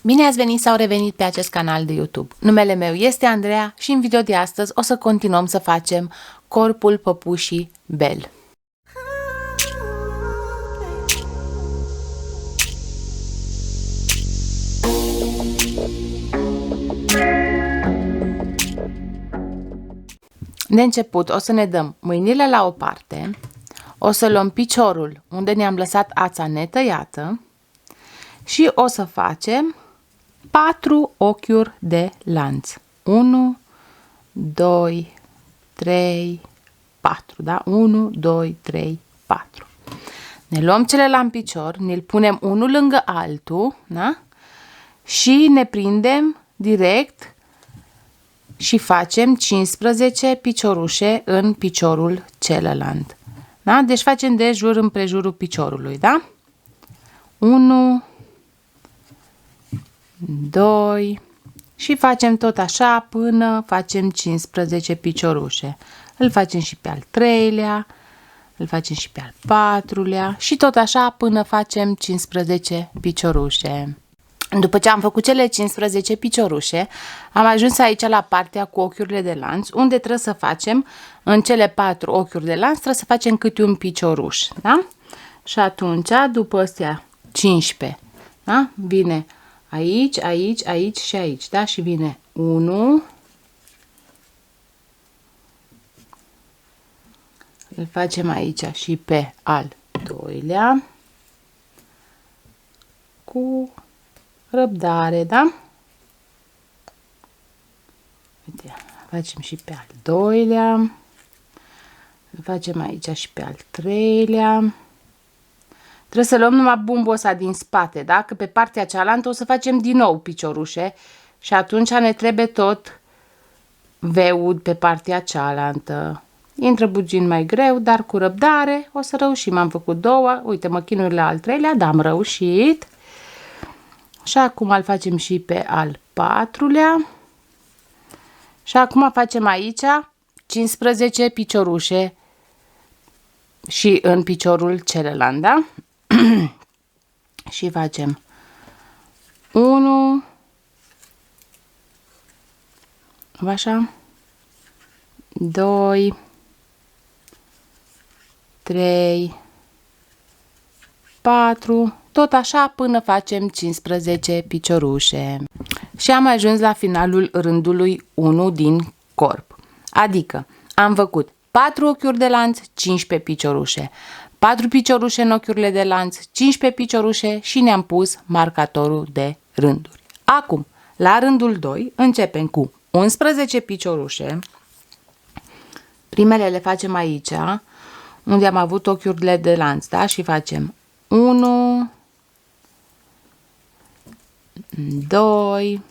Bine ați venit sau revenit pe acest canal de YouTube. Numele meu este Andreea și în video de astăzi o să continuăm să facem corpul păpușii Belle. De început o să ne dăm mâinile la o parte, o să luăm piciorul unde ne-am lăsat ața netăiată și o să facem 4 ochiuri de lanț. 1, 2, 3, 4, da? 1, 2, 3, 4. Ne luăm celălalt în picior, ne-l punem unul lângă altul, da? Și ne prindem direct și facem 15 piciorușe în piciorul celălalt. Da? Deci facem de jur împrejurul piciorului, da? 1, 2 și facem tot așa până facem 15 piciorușe. Îl facem și pe al treilea, îl facem și pe al patrulea și tot așa până facem 15 piciorușe. După ce am făcut cele 15 piciorușe, am ajuns aici la partea cu ochiurile de lanț, unde trebuie să facem, în cele 4 ochiuri de lanț, trebuie să facem câte un picioruș, da? Și atunci, după astea 15, da? Vine aici, aici, aici și aici, da? Și vine 1, îl facem aici și pe al doilea, cu răbdare, da? Uite, facem și pe al doilea, îl facem aici și pe al treilea. Trebuie să luăm numai bumbul ăsta din spate, da? Că pe partea cealaltă o să facem din nou piciorușe și atunci ne trebuie tot veud pe partea cealaltă. Intră puțin mai greu, dar cu răbdare o să reușim. Am făcut 2, uite, mă chinui la al treilea, dar am reușit. Și acum îl facem și pe al patrulea. Și acum facem aici 15 piciorușe și în piciorul celălalt, da? Și facem 1, așa, 2, 3, 4, tot așa până facem 15 piciorușe. Și am ajuns la finalul rândului 1 din corp. Adică am făcut 4 ochiuri de lanț, 15 piciorușe, 4 piciorușe în ochiurile de lanț, 15 piciorușe și ne-am pus marcatorul de rânduri. Acum, la rândul 2, începem cu 11 piciorușe. Primele le facem aici, unde am avut ochiurile de lanț, da? Și facem 1, 2,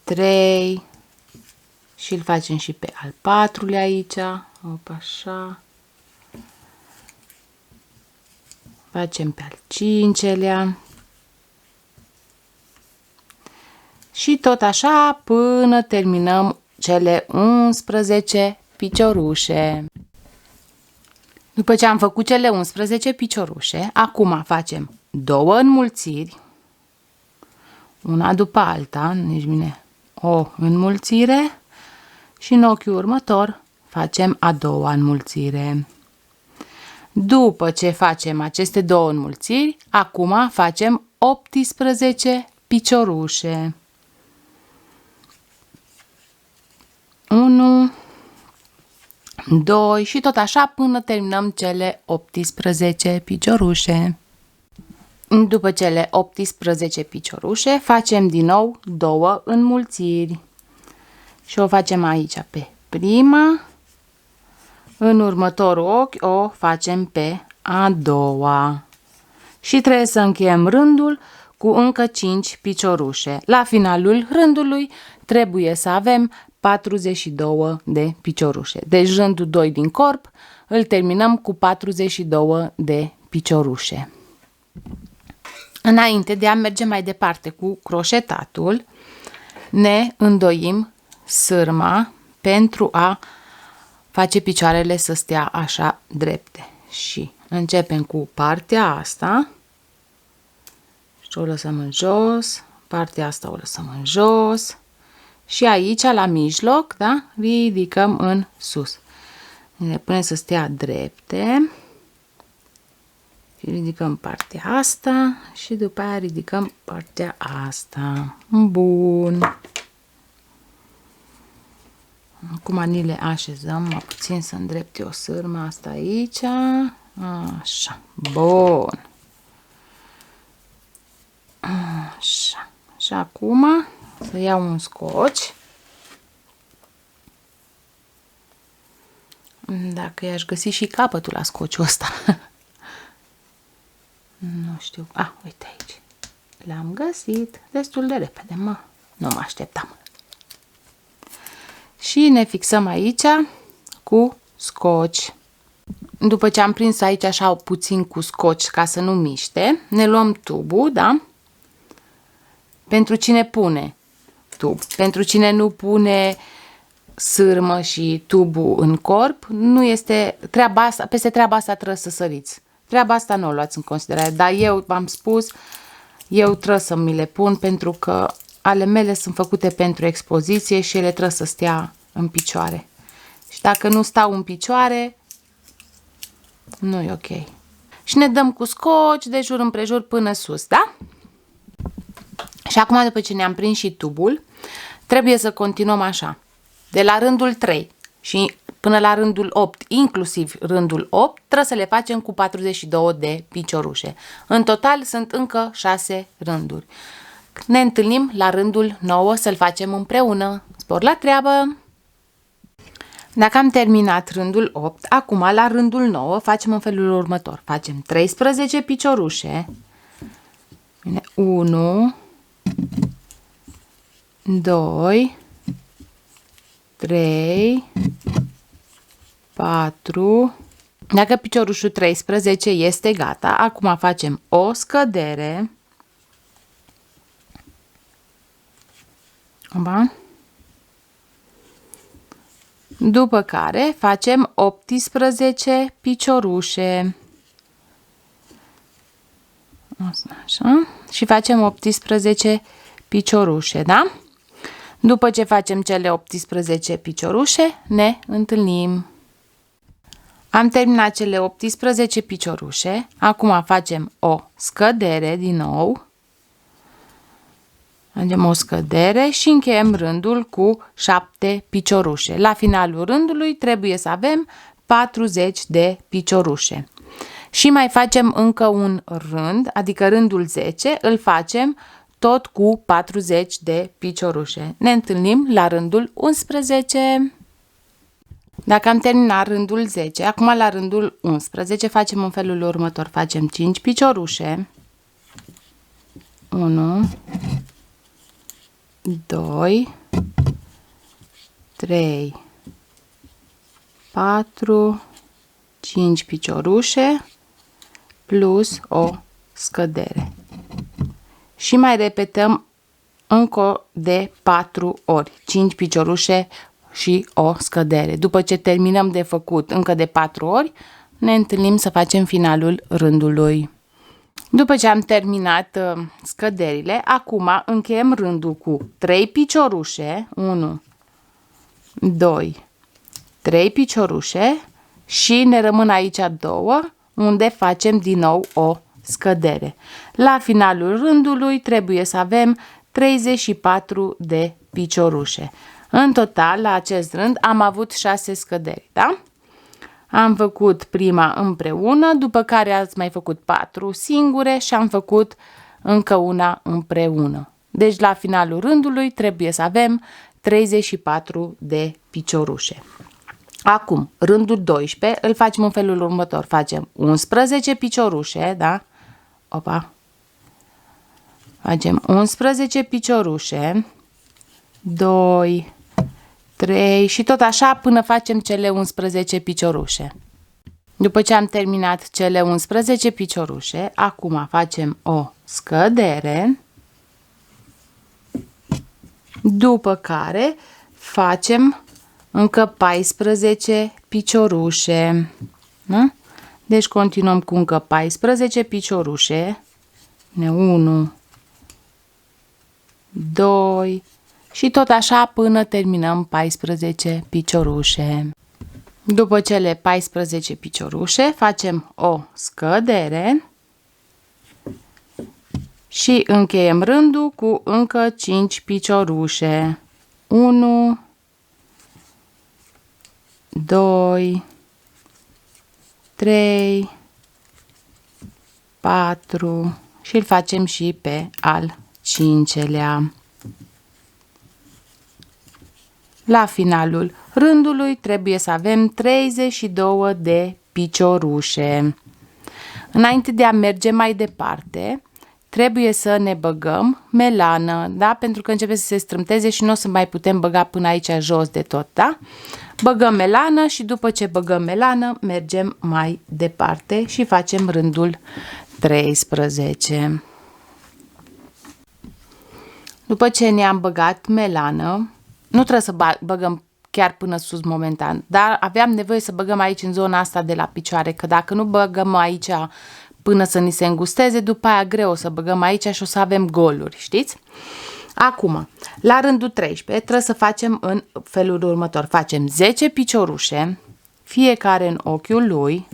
3 și îl facem și pe al patrulea aici, op, așa. Facem pe al cincelea și tot așa până terminăm cele 11 piciorușe. După ce am făcut cele 11 piciorușe, acum facem 2 înmulțiri, una după alta, deci vine o înmulțire și în ochiul următor facem a doua înmulțire. După ce facem aceste 2 înmulțiri, acum facem 18 piciorușe. 1, 2 și tot așa până terminăm cele 18 piciorușe. După cele 18 piciorușe facem din nou 2 înmulțiri și o facem aici pe prima, în următorul ochi o facem pe a doua și trebuie să încheiem rândul cu încă 5 piciorușe. La finalul rândului trebuie să avem 42 de piciorușe. Deci rândul 2 din corp îl terminăm cu 42 de piciorușe. Înainte de a merge mai departe cu croșetatul, ne îndoim sârma pentru a face picioarele să stea așa drepte. Și începem cu partea asta și o lăsăm în jos, partea asta o lăsăm în jos și aici la mijloc, da, ridicăm în sus. Ne punem să stea drepte. Ridicăm partea asta și după aia ridicăm partea asta. Bun. Acum ni le așezăm mai puțin să îndrepte o sârmă asta aici. Așa. Bun. Așa. Și acum să iau un scoci. Dacă i-aș găsi și capătul la scociul ăsta. Nu știu. Uite aici. L-am găsit destul de repede, mă. Nu mă așteptam. Și ne fixăm aici cu scoci. După ce am prins aici așa puțin cu scoci ca să nu miște, ne luăm tubul, da? Pentru cine pune tub. Pentru cine nu pune sârmă și tubul în corp, nu este treaba asta, peste treaba asta trebuie să săriți. Treaba asta nu o luați în considerare, dar eu v-am spus, eu trebuie să mi le pun pentru că ale mele sunt făcute pentru expoziție și ele trebuie să stea în picioare. Și dacă nu stau în picioare, nu e ok. Și ne dăm cu scoci de jur împrejur până sus, da? Și acum, după ce ne-am prins și tubul, trebuie să continuăm așa. De la rândul 3 și până la rândul 8, inclusiv rândul 8, trebuie să le facem cu 42 de piciorușe. În total sunt încă 6 rânduri. Ne întâlnim la rândul 9 să-l facem împreună. Spor la treabă! Dacă am terminat rândul 8, acum la rândul 9 facem în felul următor. Facem 13 piciorușe. 1, 2, 3, 4. Dacă piciorușul 13 este gata, acum facem o scădere. Ba. După care facem 18 piciorușe. Așa. Și facem 18 piciorușe, da? După ce facem cele 18 piciorușe, ne întâlnim. Am terminat cele 18 piciorușe. Acum facem o scădere din nou. Facem o scădere și încheiem rândul cu 7 piciorușe. La finalul rândului trebuie să avem 40 de piciorușe. Și mai facem încă un rând, adică rândul 10, îl facem tot cu 40 de piciorușe. Ne întâlnim la rândul 11. Dacă am terminat rândul 10, acum la rândul 11 facem în felul următor. Facem 5 piciorușe. 1, 2, 3, 4, 5 piciorușe plus o scădere. Și mai repetăm încă de 4 ori. 5 piciorușe și o scădere. După ce terminăm de făcut încă de 4 ori, ne întâlnim să facem finalul rândului. După ce am terminat scăderile, acum încheiem rândul cu 3 piciorușe, 1, 2, 3 piciorușe și ne rămân aici 2, unde facem din nou o scădere. La finalul rândului trebuie să avem 34 de piciorușe. În total, la acest rând, am avut 6 scăderi, da? Am făcut prima împreună, după care ați mai făcut 4 singure și am făcut încă una împreună. Deci, la finalul rândului trebuie să avem 34 de piciorușe. Acum, rândul 12 îl facem în felul următor. Facem 11 piciorușe, da? Opa! Facem 11 piciorușe, 2, 3 și tot așa până facem cele 11 piciorușe. După ce am terminat cele 11 piciorușe, acum facem o scădere, după care facem încă 14 piciorușe. Da? Deci continuăm cu încă 14 piciorușe. 1, 2 și tot așa până terminăm 14 piciorușe. După cele 14 piciorușe facem o scădere și încheiem rândul cu încă 5 piciorușe. 1, 2, 3, 4 și îl facem și pe al 5-lea. La finalul rândului trebuie să avem 32 de piciorușe. Înainte de a merge mai departe, trebuie să ne băgăm melană, da? Pentru că începe să se strâmteze și nu o să mai putem băga până aici jos de tot, da? Băgăm melană și după ce băgăm melană, mergem mai departe și facem rândul 13. După ce ne-am băgat melană, nu trebuie să băgăm chiar până sus momentan, dar aveam nevoie să băgăm aici în zona asta de la picioare, că dacă nu băgăm aici până să ni se îngusteze, după aia greu o să băgăm aici și o să avem goluri, știți? Acum, la rândul 13 trebuie să facem în felul următor. Facem 10 piciorușe, fiecare în ochiul lui.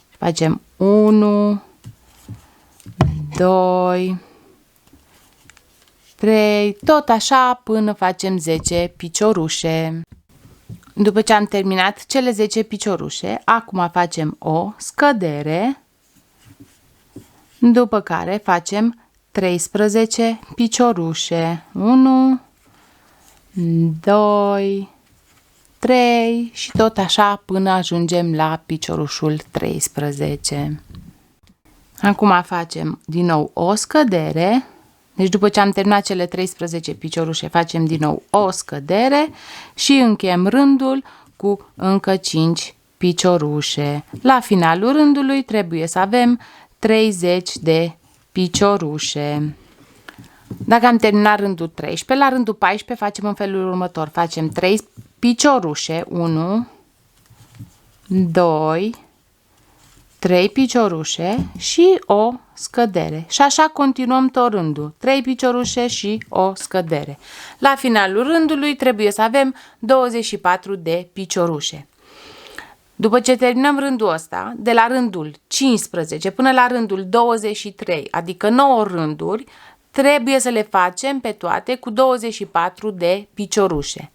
Facem 1, 2, 3, tot așa până facem 10 piciorușe. După ce am terminat cele 10 piciorușe, acum facem o scădere, după care facem 13 piciorușe. 1, 2, 3 și tot așa până ajungem la piciorușul 13. Acum facem din nou o scădere. Deci după ce am terminat cele 13 piciorușe, facem din nou o scădere și încheiem rândul cu încă 5 piciorușe. La finalul rândului trebuie să avem 30 de piciorușe. Dacă am terminat rândul 13, la rândul 14 facem în felul următor. Facem 3 piciorușe, 1, 2, 3 piciorușe și o scădere. Și așa continuăm tot rândul. 3 piciorușe și o scădere. La finalul rândului trebuie să avem 24 de piciorușe. După ce terminăm rândul ăsta, de la rândul 15 până la rândul 23, adică 9 rânduri, trebuie să le facem pe toate cu 24 de piciorușe.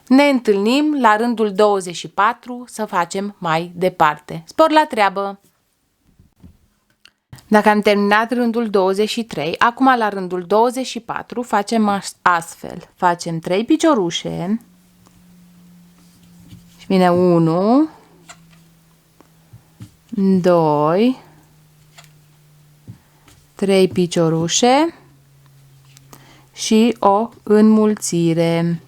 Ne întâlnim la rândul 24 să facem mai departe. Spor la treabă! Dacă am terminat rândul 23, acum la rândul 24 facem astfel. Facem 3 piciorușe și vine 1, 2, 3 piciorușe și o înmulțire.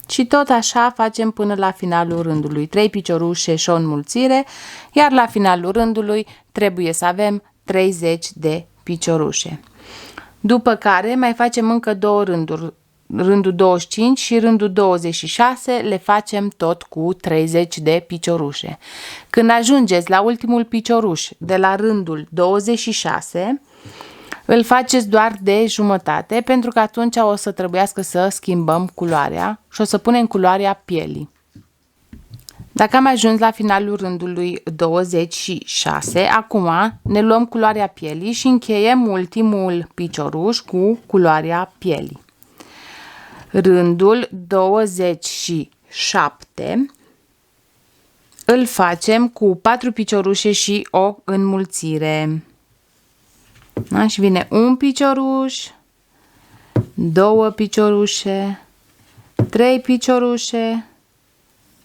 Și tot așa facem până la finalul rândului. 3 piciorușe și o înmulțire, iar la finalul rândului trebuie să avem 30 de piciorușe. După care mai facem încă 2 rânduri. Rândul 25 și rândul 26 le facem tot cu 30 de piciorușe. Când ajungeți la ultimul picioruș de la rândul 26, îl faceți doar de jumătate, pentru că atunci o să trebuiască să schimbăm culoarea și o să punem culoarea pielii. Dacă am ajuns la finalul rândului 26, acum ne luăm culoarea pielii și încheiem ultimul picioruș cu culoarea pielii. Rândul 27 îl facem cu 4 piciorușe și o înmulțire. Da? Și vine un picioruș, 2 piciorușe, 3 piciorușe,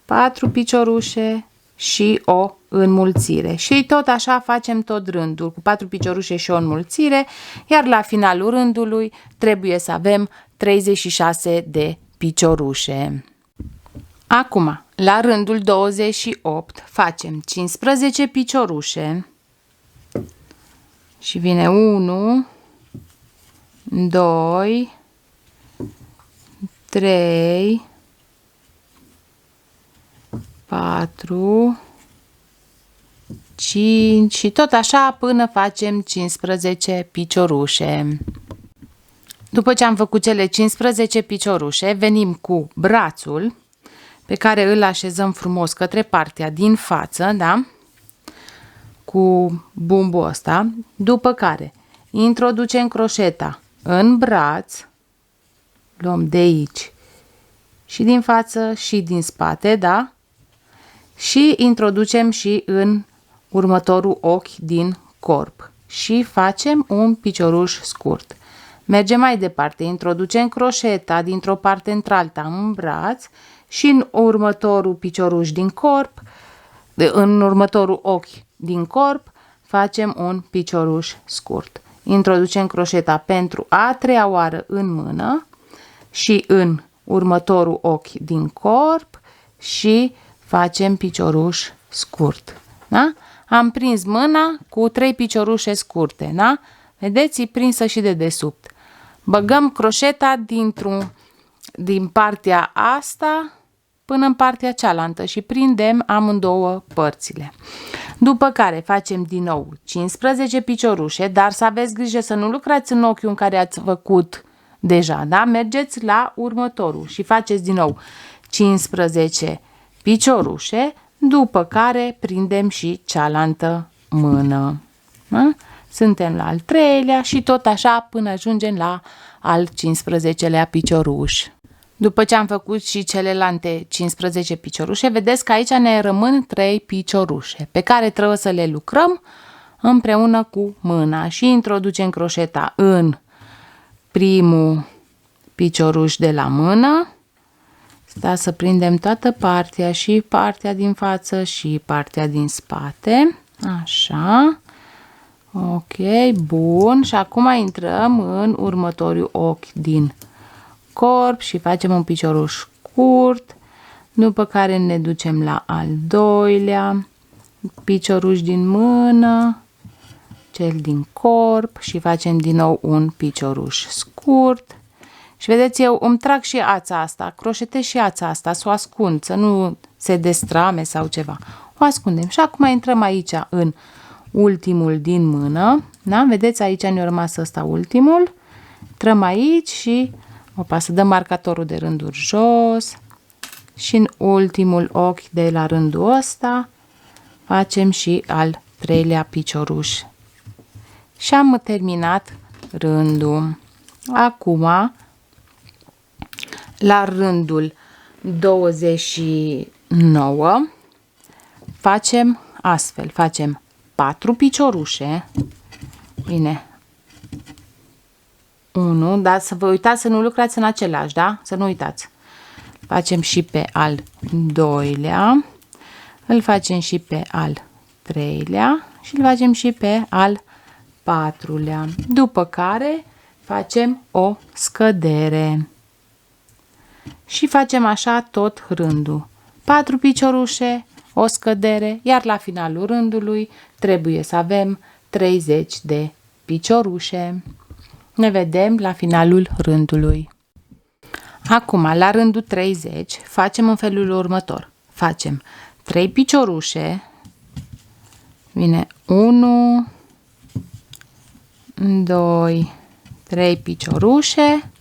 4 piciorușe și o înmulțire. Și tot așa facem tot rândul, cu 4 piciorușe și o înmulțire, iar la finalul rândului trebuie să avem 36 de piciorușe. Acum, la rândul 28 facem 15 piciorușe și vine 1, 2, 3, 4, 5 și tot așa până facem 15 piciorușe. După ce am făcut cele 15 piciorușe, venim cu brațul pe care îl așezăm frumos către partea din față, da? Cu bumbul ăsta, după care introducem croșeta în braț, luăm de aici și din față și din spate, da? Și introducem și în următorul ochi din corp și facem un picioruș scurt. Mergem mai departe, introducem croșeta dintr-o parte într-alta în braț și în următorul picioruș din corp, în următorul ochi din corp, facem un picioruș scurt. Introducem croșeta pentru a treia oară în mână și în următorul ochi din corp și facem picioruș scurt. Da? Am prins mâna cu 3 piciorușe scurte, da? Vedeți, e prinsă și de desubt. Băgăm croșeta din partea asta până în partea cealaltă și prindem amândouă părțile. După care facem din nou 15 piciorușe, dar să aveți grijă să nu lucrați în ochiul în care ați făcut deja, da? Mergeți la următorul și faceți din nou 15 piciorușe, după care prindem și cealaltă mână. Da? Suntem la al treilea și tot așa până ajungem la al 15-lea picioruș. După ce am făcut și celelalte 15 piciorușe, vedeți că aici ne rămân 3 piciorușe pe care trebuie să le lucrăm împreună cu mâna și introducem croșeta în primul picioruș de la mână. Stați să prindem toată partea, și partea din față și partea din spate. Așa. Ok, bun. Și acum intrăm în următorul ochi din corp și facem un picioruș scurt, după care ne ducem la al doilea picioruș din mână, cel din corp și facem din nou un picioruș scurt. Și vedeți, eu îmi trag și ața asta, croșetez și ața asta, să o ascund, să nu se destrame sau ceva. O ascundem. Și acum intrăm aici în ultimul din mână, da? Vedeți, aici ne-a rămas ăsta ultimul. Intrăm aici și să dăm marcatorul de rânduri jos și în ultimul ochi de la rândul ăsta facem și al treilea picioruș. Și am terminat rândul. Acum, la rândul 29, facem astfel, facem 4 piciorușe, bine, 1, dar să vă uitați să nu lucrați în același, da? Să nu uitați. Facem și pe al doilea, îl facem și pe al treilea și îl facem și pe al patrulea. După care facem o scădere. Și facem așa tot rândul. 4 piciorușe, o scădere, iar la finalul rândului trebuie să avem 30 de piciorușe. Ne vedem la finalul rândului. Acum, la rândul 30, facem în felul următor. Facem 3 piciorușe, bine, 1, 2, 3 piciorușe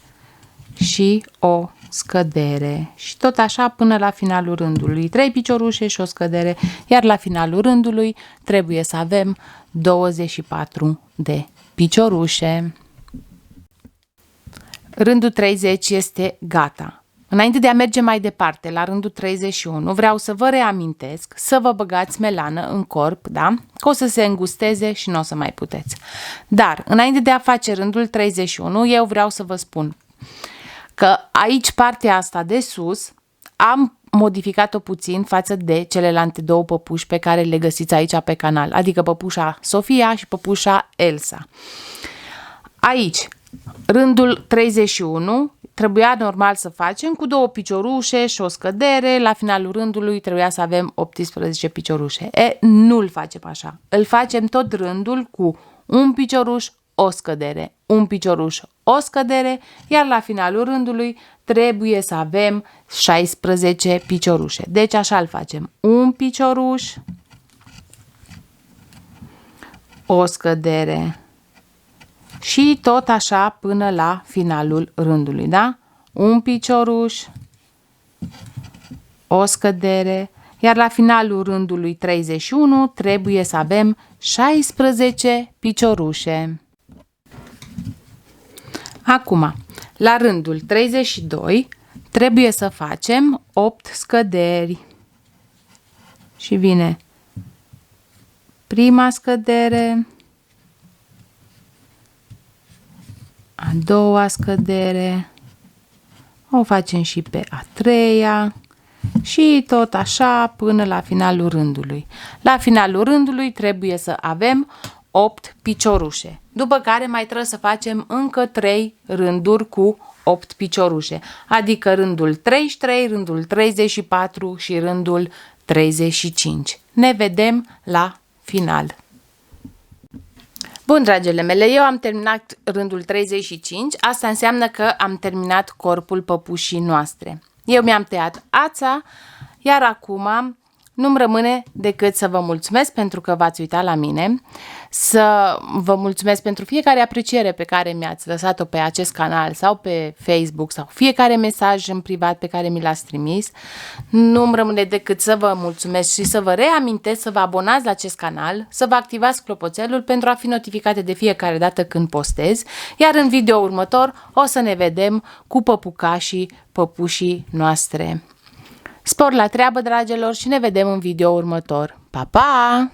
și o scădere. Și tot așa până la finalul rândului. 3 piciorușe și o scădere, iar la finalul rândului trebuie să avem 24 de piciorușe. Rândul 30 este gata. Înainte de a merge mai departe, la rândul 31, vreau să vă reamintesc să vă băgați melană în corp, da? Că o să se îngusteze și nu o să mai puteți. Dar, înainte de a face rândul 31, eu vreau să vă spun că aici, partea asta de sus, am modificat-o puțin față de celelalte două păpuși pe care le găsiți aici pe canal, adică păpușa Sofia și păpușa Elsa. Aici, rândul 31 trebuia normal să facem cu 2 piciorușe și o scădere, la finalul rândului trebuia să avem 18 piciorușe. Nu-l facem așa, îl facem tot rândul cu un picioruș, o scădere, un picioruș, o scădere, iar la finalul rândului trebuie să avem 16 piciorușe. Deci așa îl facem. Un picioruș, o scădere și tot așa până la finalul rândului, da? Un picioruș, o scădere, iar la finalul rândului 31 trebuie să avem 16 piciorușe. Acum, la rândul 32 trebuie să facem 8 scăderi. Și vine prima scădere, a doua scădere, o facem și pe a treia și tot așa până la finalul rândului. La finalul rândului trebuie să avem 8 piciorușe, după care mai trebuie să facem încă 3 rânduri cu 8 piciorușe, adică rândul 33, rândul 34 și rândul 35. Ne vedem la final. Bun, dragile mele, eu am terminat rândul 35, asta înseamnă că am terminat corpul păpușii noastre. Eu mi-am tăiat ața, iar acum nu-mi rămâne decât să vă mulțumesc pentru că v-ați uitat la mine, să vă mulțumesc pentru fiecare apreciere pe care mi-ați lăsat-o pe acest canal sau pe Facebook sau fiecare mesaj în privat pe care mi l-ați trimis. Nu-mi rămâne decât să vă mulțumesc și să vă reamintesc să vă abonați la acest canal, să vă activați clopoțelul pentru a fi notificate de fiecare dată când postez, iar în video următor o să ne vedem cu păpucașii păpușii noastre. Spor la treabă, dragilor, și ne vedem în video următor. Pa, pa!